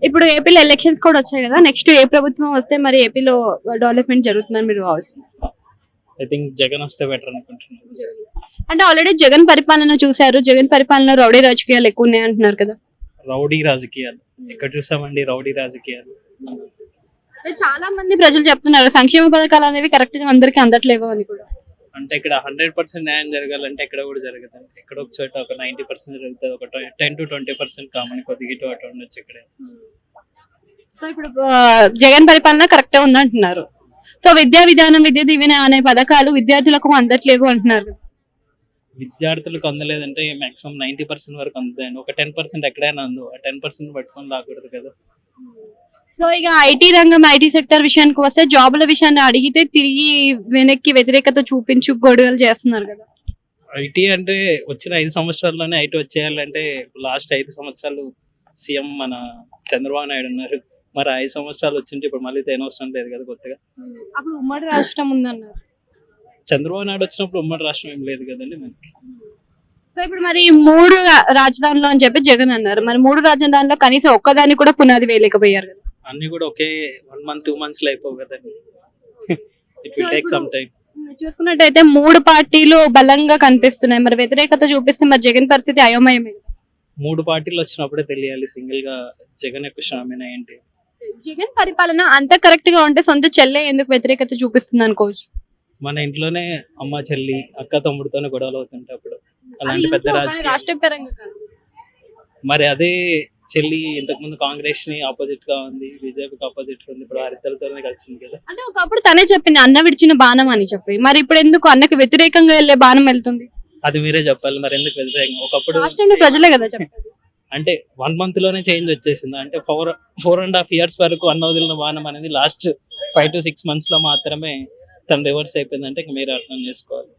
ఇప్పుడు ఏపీలో ఎలక్షన్స్ కూడా వచ్చాయి కదా, నెక్స్ట్ ఏ ప్రభుత్వం వస్తే మరి ఏపీలో డెవలప్మెంట్ జరుగుతుందని మీరు భావిస్తున్నారు? ఐ థింక్ జగన్ వస్తే బెటర్ అనుకుంటున్నాను. అంటే ఆల్రెడీ జగన్ పరిపాలన చూశారు, జగన్ పరిపాలన రౌడీ రాజకీయాలు ఎక్కువ ఉన్నాయి అంటున్నారు కదా. రౌడీ రాజకీయాలు ఎక్కడ చూసామండి? రౌడీ రాజకీయాలు అంటే చాలా మంది ప్రజలు చెప్తున్నారు సంక్షేమ పథకాలు అనేవి కరెక్ట్ గా అందరికీ అందట్లేవు అని కూడా. అంటే ఇక్కడ 100% న్యాయం జరగాలంటే ఎక్కడ కూడా జరగదు. ఎక్కడ ఒక చోట ఒక 90% జరుగుతుంది, ఒక 10 to 20% కామన్ కొద్దిగా ఇటు అటు ఉండొచ్చు ఇక్కడే. సో ఇప్పుడు జగన్ పరిపాలన కరెక్ట్ ఉంది అంటున్నారు. సో విద్యా విధానం, విద్యా దీవెన అనే పథకాలు విద్యార్థులకు అందట్లేవు అంటున్నారు కదా. విద్యార్థులకు అందలేదంటే మాక్సిమం 90% వరకు అందుతాయండి. ఒక 10% ఎక్కడైనా అందు, ఆ 10% పట్టుకొని లాగకూడదు కదా. సో ఇక ఐటీ రంగం, ఐటీ సెక్టర్ విషయానికి వస్తే జాబుల విషయాన్ని అడిగితే తిరిగి వెనక్కి వ్యతిరేకత చూపించు గొడవలు చేస్తున్నారు కదా. ఐటీ అంటే వచ్చిన 5 సంవత్సరాల్లోనే ఐటీ వచ్చేయాలంటే లాస్ట్ 5 సంవత్సరాలు సీఎం మన చంద్రబాబు నాయుడు ఉన్నారు. మరి 5 సంవత్సరాలు వచ్చింటే ఇప్పుడు మళ్ళీ తేనవసరం లేదు కదా కొత్తగా. అప్పుడు ఉమ్మడి రాష్ట్రం ఉందన్నారు. చంద్రబాబు నాయుడు వచ్చినప్పుడు ఉమ్మడి రాష్ట్రం ఏం లేదు కదండి మనకి. సో ఇప్పుడు మరి 3 రాజధానులు అని చెప్పి జగన్ అన్నారు. మరి 3 రాజధానుల్లో కనీసం ఒక్కదాన్ని కూడా పునాది వేయలేకపోయారు కదా. అన్ని కూడా ఒకే 1 month 2 months లో అయిపోవు కదండి. It will take some time. చూసుకున్నట్టయితే 3 పార్టీలు బలంగా కనిపిస్తున్నాయి. మరి వ్యతిరేకత చూపిస్తే మరి జగన్ పరిస్థితి అయోమయమే. 3 పార్టీలు వచ్చినప్పుడే తెలియాలి సింగిల్ గా జగన్ యొక్క షామీనా ఏంటి. జగన్ పరిపాలన అంత కరెక్ట్ గా ఉంటే సొంత చెల్లె ఎందుకు వ్యతిరేకత చూపిస్తుంది అనుకోవచ్చు. మన ఇంట్లోనే అమ్మ చెల్లి అక్క తమ్ముడితోనే గొడవలు అవుతుంటే అప్పుడు అలాంటి పెద్ద రాష్ట్ర పరంగా కాదు. మరి అదే చెల్లి ఇంతకు ముందు కాంగ్రెస్ ని ఆపోజిట్ గా ఉంది, బీజేపీకి ఆపోజిట్ ఉంది, ఇప్పుడు వారిద్దరితోనే కలిసింది కదా. అంటే ఒకప్పుడు తనే చెప్పింది అన్న విడిచిన బాణం అని చెప్పి, మరి ఇప్పుడు ఎందుకు అన్నకి వ్యతిరేకంగా వెళ్ళే బాణం వెళ్తుంది? అది మీరే చెప్పాలి. మరి ఎందుకు వ్యతిరేకంగా? ఒకప్పుడు రాష్ట్రంలో ప్రజలే కదా చెప్పాలి. అంటే 1 month లోనే చేంజ్ వచ్చేసింది. అంటే 4.5 years వరకు అన్న వదిలిన బాణం అనేది లాస్ట్ 5 to 6 months లో మాత్రమే తను రివర్స్ అయిపోయిందంటే మీరు అర్థం చేసుకోవాలి.